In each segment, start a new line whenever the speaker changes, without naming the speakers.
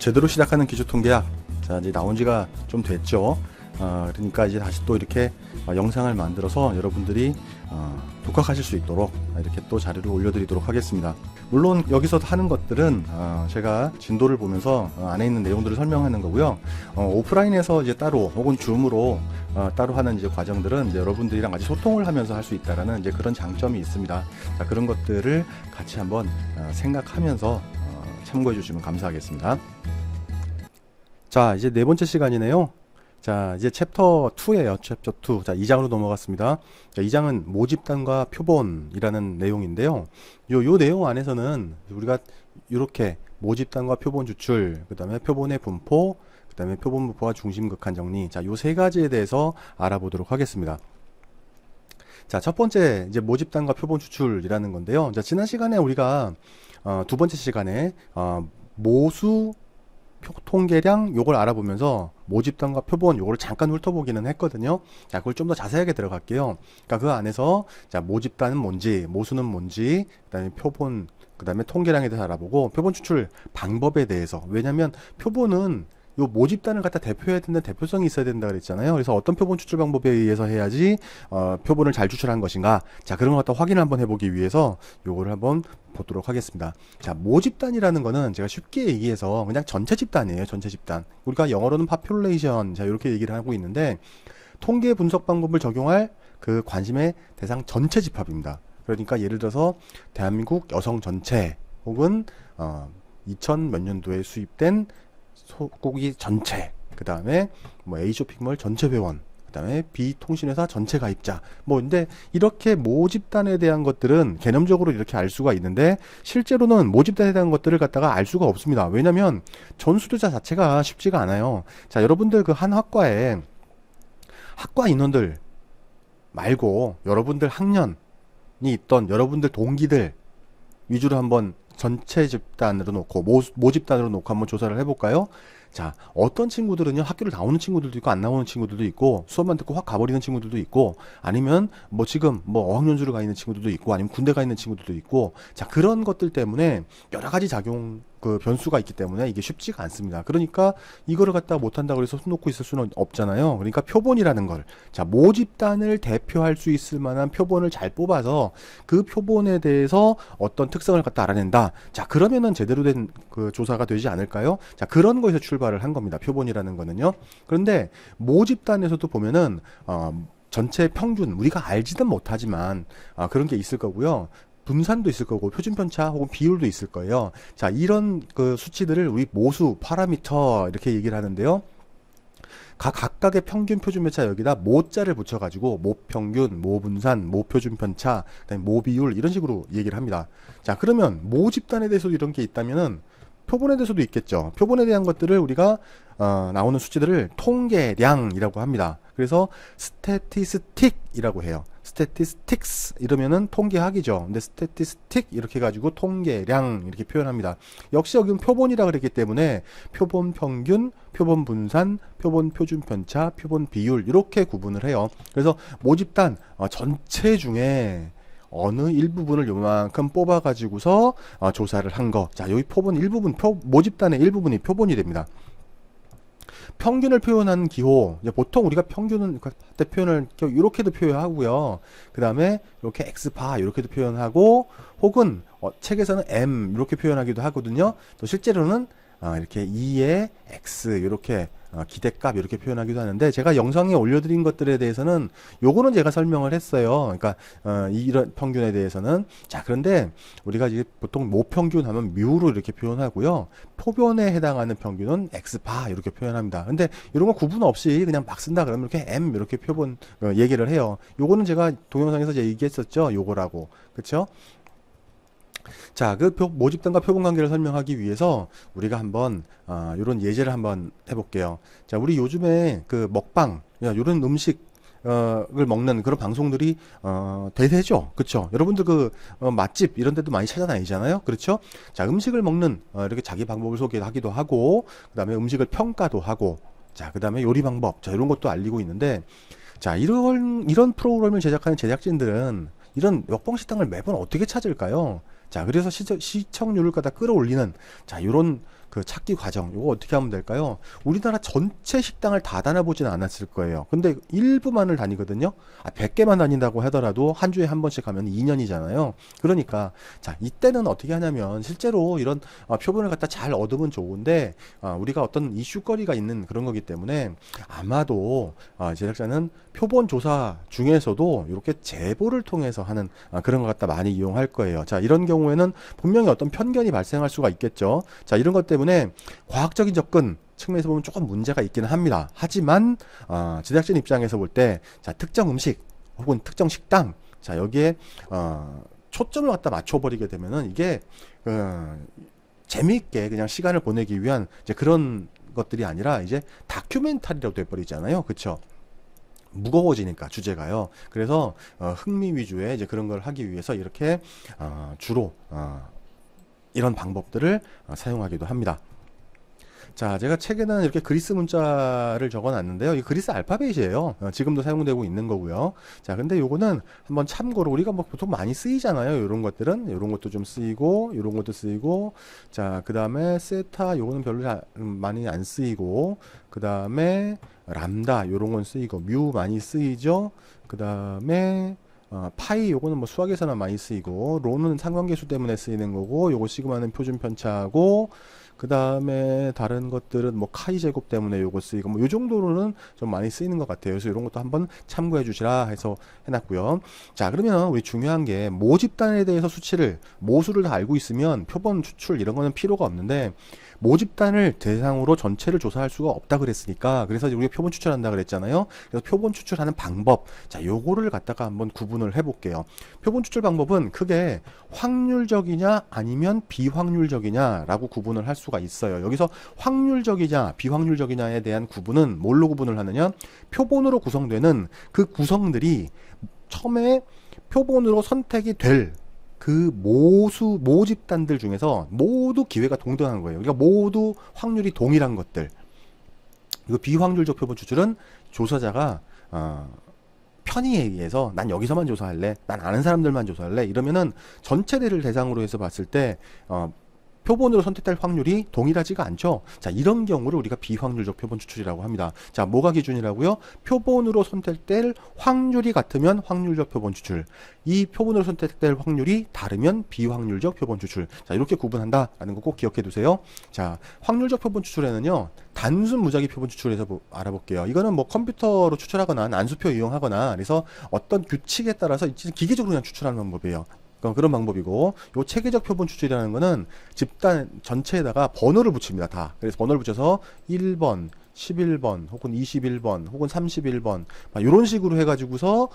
제대로 시작하는 기초통계학. 자, 이제 나온 지가 좀 됐죠. 그러니까 이제 다시 또 이렇게 영상을 만들어서 여러분들이 독학하실 수 있도록 이렇게 또 자료를 올려드리도록 하겠습니다. 물론 여기서 하는 것들은 제가 진도를 보면서 안에 있는 내용들을 설명하는 거고요. 오프라인에서 이제 따로 혹은 줌으로 따로 하는 이제 과정들은 이제 여러분들이랑 같이 소통을 하면서 할 수 있다라는 이제 그런 장점이 있습니다. 자, 그런 것들을 같이 한번 생각하면서 참고해 주시면 감사하겠습니다. 자, 이제 네 번째 시간이네요. 자, 이제 챕터 2예요. 챕터 2. 자, 2장으로 넘어갔습니다. 자, 2장은 모집단과 표본이라는 내용인데요. 요 내용 안에서는 우리가 이렇게 모집단과 표본 추출, 그 다음에 표본의 분포, 그 다음에 표본 분포와 중심 극한 정리. 자, 요 세 가지에 대해서 알아보도록 하겠습니다. 자, 첫 번째 이제 모집단과 표본 추출이라는 건데요. 자, 지난 시간에 우리가 두 번째 시간에 모수 통계량 요걸 알아보면서 모집단과 표본 요거를 잠깐 훑어보기는 했거든요. 자, 그걸 좀 더 자세하게 들어갈게요. 그러니까 그 안에서 자, 모집단은 뭔지, 모수는 뭔지, 그다음에 표본, 그다음에 통계량에 대해서 알아보고 표본 추출 방법에 대해서. 왜냐면 표본은 요 모집단을 갖다 대표해야 된다는 대표성이 있어야 된다 그랬잖아요. 그래서 어떤 표본 추출 방법에 의해서 해야지 표본을 잘 추출한 것인가. 자, 그런 걸 갖다 확인을 한번 해보기 위해서 요거를 한번 보도록 하겠습니다. 자, 모집단이라는 거는 제가 쉽게 얘기해서 그냥 전체 집단이에요. 전체 집단. 우리가 영어로는 population, 자, 이렇게 얘기를 하고 있는데 통계 분석 방법을 적용할 그 관심의 대상 전체 집합입니다. 그러니까 예를 들어서 대한민국 여성 전체 혹은 2000 몇 년도에 수입된 소고기 전체, 그 다음에 뭐 A 쇼핑몰 전체 회원, 그 다음에 B 통신회사 전체 가입자, 뭐 근데 이렇게 모집단에 대한 것들은 개념적으로 이렇게 알 수가 있는데 실제로는 모집단에 대한 것들을 갖다가 알 수가 없습니다. 왜냐면 전수조사 자체가 쉽지가 않아요. 자, 여러분들 그 한 학과에 학과 인원들 말고 여러분들 학년이 있던 여러분들 동기들 위주로 한번 전체 집단으로 놓고 모집단으로 놓고 한번 조사를 해볼까요? 자, 어떤 친구들은요, 학교를 나오는 친구들도 있고 안 나오는 친구들도 있고 수업만 듣고 확 가버리는 친구들도 있고, 아니면 뭐 지금 뭐 어학연수를 가 있는 친구들도 있고, 아니면 군대 가 있는 친구들도 있고, 자, 그런 것들 때문에 여러 가지 작용 그 변수가 있기 때문에 이게 쉽지가 않습니다. 그러니까 이거를 갖다 못한다고 해서 손 놓고 있을 수는 없잖아요. 그러니까 표본이라는 걸, 자, 모집단을 대표할 수 있을 만한 표본을 잘 뽑아서 그 표본에 대해서 어떤 특성을 갖다 알아낸다. 자, 그러면은 제대로 된 그 조사가 되지 않을까요? 자, 그런 거에서 출발을 한 겁니다. 표본이라는 거는요. 그런데 모집단에서도 보면은 전체 평균, 우리가 알지는 못하지만 그런 게 있을 거고요. 분산도 있을 거고 표준 편차 혹은 비율도 있을 거예요. 자, 이런 그 수치들을 우리 모수, 파라미터 이렇게 얘기를 하는데요. 각각의 평균 표준 편차 여기다 모자를 붙여가지고 모평균, 모분산, 모표준 편차, 그다음에 모비율 이런 식으로 얘기를 합니다. 자, 그러면 모집단에 대해서도 이런 게 있다면은 표본에 대해서도 있겠죠. 표본에 대한 것들을 우리가 나오는 수치들을 통계량이라고 합니다. 그래서 스태티스틱이라고 해요. 스태티스틱스 이러면은 통계학이죠. 근데 스태티스틱 이렇게 해가지고 통계량 이렇게 표현합니다. 역시 여기는 표본이라 그랬기 때문에 표본 평균, 표본 분산, 표본 표준 편차, 표본 비율 이렇게 구분을 해요. 그래서 모집단 전체 중에 어느 일부분을 요만큼 뽑아가지고서 조사를 한 거. 자, 여기 표본 일부분, 모집단의 일부분이 표본이 됩니다. 평균을 표현하는 기호, 보통 우리가 평균은 때 표현을 이렇게도 표현하고요. 그 다음에 이렇게 X바 이렇게도 표현하고, 혹은 책에서는 M 이렇게 표현하기도 하거든요. 또 실제로는 이렇게 2의 X 이렇게 기대값 이렇게 표현하기도 하는데, 제가 영상에 올려드린 것들에 대해서는 요거는 제가 설명을 했어요. 그러니까 이런 평균에 대해서는. 자, 그런데 우리가 이제 보통 모평균 하면 뮤로 이렇게 표현하고요. 표본에 해당하는 평균은 X바 이렇게 표현합니다. 근데 이런 거 구분 없이 그냥 막 쓴다 그러면 이렇게 M 이렇게 표본 얘기를 해요. 요거는 제가 동영상에서 얘기했었죠. 요거라고. 그쵸? 자, 그 모집단과 표본 관계를 설명하기 위해서 우리가 한번 이런 예제를 한번 해볼게요. 자, 우리 요즘에 그 먹방, 이런 음식 을 먹는 그런 방송들이 대세죠. 그렇죠? 여러분들 그 맛집 이런 데도 많이 찾아다니잖아요. 그렇죠? 자, 음식을 먹는 이렇게 자기 방법을 소개하기도 하고, 그다음에 음식을 평가도 하고, 자, 그다음에 요리 방법, 자, 이런 것도 알리고 있는데, 자, 이런 프로그램을 제작하는 제작진들은 이런 먹방 식당을 매번 어떻게 찾을까요? 자, 그래서 시청률을 갖다 끌어올리는, 자, 요런 그 찾기 과정, 요거 어떻게 하면 될까요? 우리나라 전체 식당을 다 다녀보진 않았을 거예요. 근데 일부만을 다니거든요. 100개만 다닌다고 하더라도 한 주에 한 번씩 가면 2년이잖아요. 그러니까 자, 이때는 어떻게 하냐면 실제로 이런 표본을 갖다 잘 얻으면 좋은데 우리가 어떤 이슈거리가 있는 그런 거기 때문에 아마도 제작자는 표본 조사 중에서도 이렇게 제보를 통해서 하는 그런 것 갖다 많이 이용할 거예요. 자, 이런 경우에는 분명히 어떤 편견이 발생할 수가 있겠죠. 자, 이런 것 때문에 과학적인 접근 측면에서 보면 조금 문제가 있기는 합니다. 하지만 제작진 입장에서 볼 때 자, 특정 음식 혹은 특정 식당, 자, 여기에 초점을 갖다 맞춰버리게 되면은 이게 재미있게 그냥 시간을 보내기 위한 이제 그런 것들이 아니라 이제 다큐멘터리라고 돼버리잖아요. 그쵸? 무거워지니까 주제가요. 그래서 흥미 위주의 이제 그런 걸 하기 위해서 이렇게 주로 이런 방법들을 사용하기도 합니다. 자, 제가 책에는 이렇게 그리스 문자를 적어 놨는데요. 이 그리스 알파벳이에요. 지금도 사용되고 있는 거고요. 자, 근데 요거는 한번 참고로 우리가 뭐 보통 많이 쓰이잖아요. 요런 것들은. 요런 것도 좀 쓰이고, 요런 것도 쓰이고, 자, 그 다음에 세타, 요거는 별로 많이 안 쓰이고, 그 다음에 람다, 요런 건 쓰이고, 뮤 많이 쓰이죠. 그 다음에 파이 요거는 뭐 수학에서나 많이 쓰이고, 로는 상관계수 때문에 쓰이는 거고, 요거 시그마는 표준 편차하고, 그 다음에 다른 것들은 뭐 카이 제곱 때문에 요거 쓰이고 뭐 요 정도로는 좀 많이 쓰이는 것 같아요. 그래서 이런 것도 한번 참고해 주시라 해서 해놨고요. 자, 그러면 우리 중요한 게 모집단에 대해서 수치를 모수를 다 알고 있으면 표본 추출 이런 거는 필요가 없는데 모집단을 대상으로 전체를 조사할 수가 없다 그랬으니까 그래서 우리가 표본 추출한다 그랬잖아요. 그래서 표본 추출하는 방법, 자, 요거를 갖다가 한번 구분을 해볼게요. 표본 추출 방법은 크게 확률적이냐 아니면 비확률적이냐라고 구분을 할 수가 있어요. 여기서 확률적이냐 비확률적이냐에 대한 구분은 뭘로 구분을 하느냐? 표본으로 구성되는 그 구성들이 처음에 표본으로 선택이 될 그 모집단들 중에서 모두 기회가 동등한 거예요. 그러니까 모두 확률이 동일한 것들. 그리고 비확률적 표본 추출은 조사자가 편의에 의해서 난 여기서만 조사할래, 난 아는 사람들만 조사할래 이러면은 전체를 대상으로 해서 봤을 때 표본으로 선택될 확률이 동일하지가 않죠. 자, 이런 경우를 우리가 비확률적 표본 추출이라고 합니다. 자, 뭐가 기준이라고요? 표본으로 선택될 확률이 같으면 확률적 표본 추출. 이 표본으로 선택될 확률이 다르면 비확률적 표본 추출. 자, 이렇게 구분한다라는 거 꼭 기억해 두세요. 자, 확률적 표본 추출에는요, 단순 무작위 표본 추출에서 알아볼게요. 이거는 뭐 컴퓨터로 추출하거나 난수표 이용하거나 그래서 어떤 규칙에 따라서 기계적으로 그냥 추출하는 방법이에요. 그런 방법이고, 요 체계적 표본 추출이라는 거는 집단 전체에다가 번호를 붙입니다. 다. 그래서 번호를 붙여서 1번, 11번, 혹은 21번, 혹은 31번, 이런 식으로 해가지고서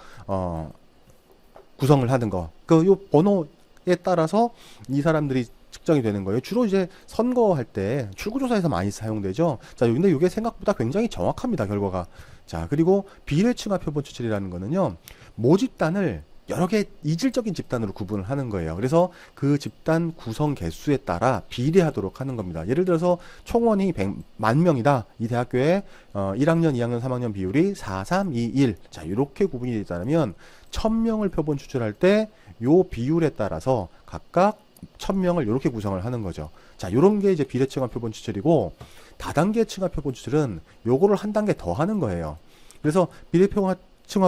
구성을 하는 거. 요 번호에 따라서 이 사람들이 측정이 되는 거예요. 주로 이제 선거할 때 출구조사에서 많이 사용되죠. 자, 근데 이게 생각보다 굉장히 정확합니다, 결과가. 자, 그리고 비례층화 표본 추출이라는 거는요, 모집단을 여러 개 이질적인 집단으로 구분을 하는 거예요. 그래서 그 집단 구성 개수에 따라 비례하도록 하는 겁니다. 예를 들어서 총원이 100만 명이다. 이 대학교에 1학년, 2학년, 3학년 비율이 4, 3, 2, 1. 자, 이렇게 구분이 되다면 1000명을 표본 추출할 때 요 비율에 따라서 각각 1000명을 이렇게 구성을 하는 거죠. 자, 요런 게 이제 비례층화 표본 추출이고, 다단계 층화 표본 추출은 요거를 한 단계 더 하는 거예요. 그래서 비례층화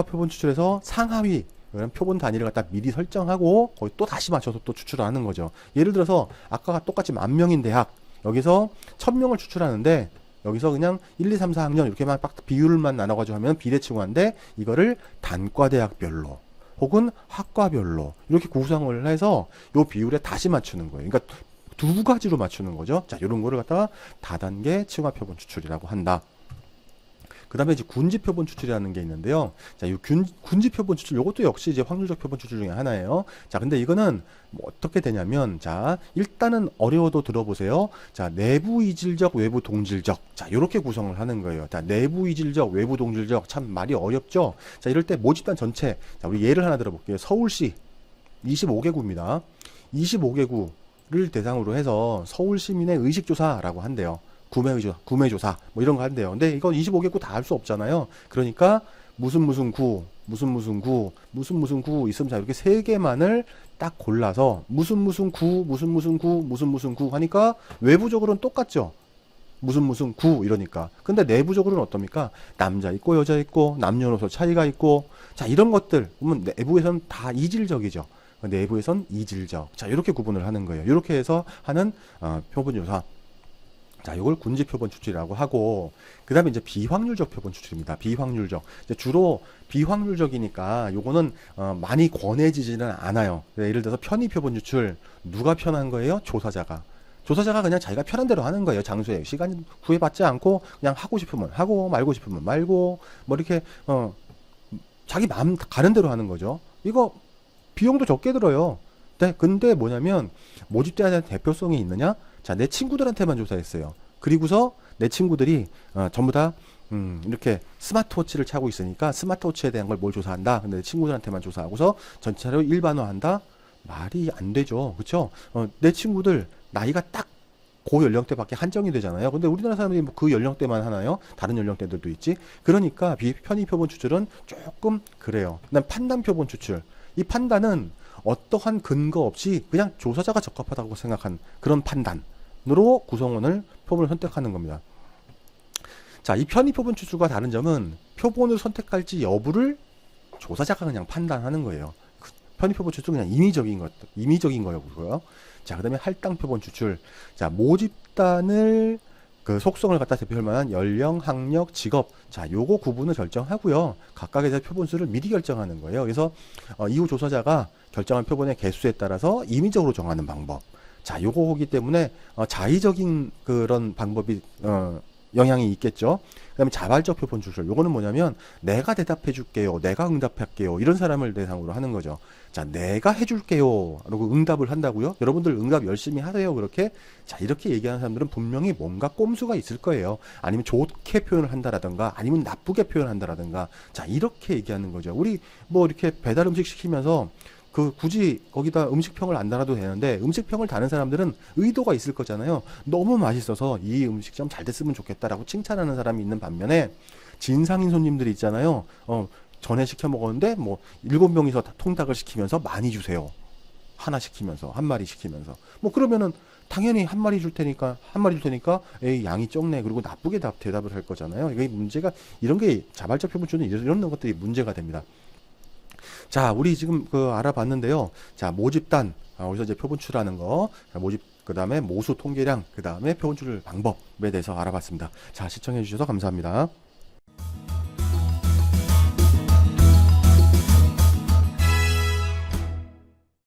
표본 추출에서 상하위 그럼 표본 단위를 갖다 미리 설정하고 거기 또 다시 맞춰서 또 추출을 하는 거죠. 예를 들어서 아까가 똑같이 10,000명인 대학, 여기서 1000명을 추출하는데 여기서 그냥 1, 2, 3, 4학년 이렇게만 딱 비율만 나눠가지고 하면 비례층화인데 이거를 단과대학별로 혹은 학과별로 이렇게 구성을 해서 요 비율에 다시 맞추는 거예요. 그러니까 두 가지로 맞추는 거죠. 자, 이런 거를 갖다가 다단계 층화 표본 추출이라고 한다. 그 다음에 이제 군지 표본 추출이라는 게 있는데요. 자, 이 군지 표본 추출, 이것도 역시 이제 확률적 표본 추출 중에 하나예요. 자, 근데 이거는 뭐 어떻게 되냐면, 자, 일단은 어려워도 들어보세요. 자, 내부 이질적, 외부 동질적. 자, 이렇게 구성을 하는 거예요. 자, 내부 이질적, 외부 동질적. 참 말이 어렵죠? 자, 이럴 때 모집단 전체. 자, 우리 예를 하나 들어볼게요. 서울시 25개구입니다. 25개구를 대상으로 해서 서울 시민의 의식조사라고 한대요. 구매조사, 뭐 이런 거 한대요. 근데 이거 25개구 다 할 수 없잖아요. 그러니까 무슨 구, 무슨 구 있으면 자 이렇게 세 개만을 딱 골라서 무슨 구 하니까 외부적으로는 똑같죠. 무슨 구 이러니까. 근데 내부적으로는 어떻습니까? 남자 있고 여자 있고 남녀노소 차이가 있고 자 이런 것들 보면 내부에선 다 이질적이죠. 내부에선 이질적. 자 이렇게 구분을 하는 거예요. 이렇게 해서 하는 표본조사. 자, 이걸 군지 표본 추출이라고 하고, 그 다음에 이제 비확률적 표본 추출입니다. 비확률적. 이제 주로 비확률적이니까 요거는 많이 권해지지는 않아요. 예를 들어서 편의 표본 추출 누가 편한 거예요? 조사자가 그냥 자기가 편한 대로 하는 거예요. 장소에 시간 구애받지 않고 그냥 하고 싶으면 하고 말고 싶으면 말고 뭐 이렇게 자기 마음 가는 대로 하는 거죠. 이거 비용도 적게 들어요. 근데 뭐냐면 모집자에 대한 대표성이 있느냐? 자, 내 친구들한테만 조사했어요. 그리고서 내 친구들이 전부 다 이렇게 스마트워치를 차고 있으니까 스마트워치에 대한 걸 뭘 조사한다. 근데 내 친구들한테만 조사하고서 전체로 일반화한다. 말이 안 되죠. 그렇죠? 내 친구들 나이가 딱 그 연령대밖에 한정이 되잖아요. 근데 우리나라 사람들이 뭐 그 연령대만 하나요? 다른 연령대들도 있지. 그러니까 편의 표본 추출은 조금 그래요. 그다음 판단 표본 추출. 이 판단은 어떠한 근거 없이 그냥 조사자가 적합하다고 생각한 그런 판단으로 구성원을 표본을 선택하는 겁니다. 자, 이 편의 표본 추출과 다른 점은 표본을 선택할지 여부를 조사자가 그냥 판단하는 거예요. 편의 표본 추출은 그냥 임의적인 거고요. 자, 그다음에 할당 표본 추출. 자, 모집단을 그 속성을 갖다 대표할 만한 연령, 학력, 직업. 자, 요거 구분을 결정하고요. 각각의 표본수를 미리 결정하는 거예요. 그래서 이후 조사자가 결정한 표본의 개수에 따라서 임의적으로 정하는 방법. 자, 요거기 때문에 자의적인 그런 방법이 영향이 있겠죠. 그다음에 자발적 표본 추출. 요거는 뭐냐면 내가 대답해 줄게요. 내가 응답할게요. 이런 사람을 대상으로 하는 거죠. 자, 내가 해줄게요. 라고 응답을 한다고요? 여러분들 응답 열심히 하세요. 그렇게. 자, 이렇게 얘기하는 사람들은 분명히 뭔가 꼼수가 있을 거예요. 아니면 좋게 표현을 한다라든가 아니면 나쁘게 표현한다라든가. 자, 이렇게 얘기하는 거죠. 우리 뭐 이렇게 배달 음식 시키면서 굳이 거기다 음식평을 안 달아도 되는데 음식평을 다는 사람들은 의도가 있을 거잖아요. 너무 맛있어서 이 음식점 잘 됐으면 좋겠다라고 칭찬하는 사람이 있는 반면에 진상인 손님들이 있잖아요. 전에 시켜 먹었는데 뭐 7명이서 통닭을 시키면서 많이 주세요. 하나 시키면서 한 마리 시키면서 뭐 그러면은 당연히 한 마리 줄 테니까 에이 양이 적네 그리고 나쁘게 대답을 할 거잖아요. 이게 문제가 이런 게 자발적 표본주는 이런 것들이 문제가 됩니다. 자, 우리 지금 알아봤는데요. 자, 모집단, 여기서 이제 표본 추출하는 거, 모집, 그 다음에 모수 통계량, 그 다음에 표본 추출 방법에 대해서 알아봤습니다. 자, 시청해 주셔서 감사합니다.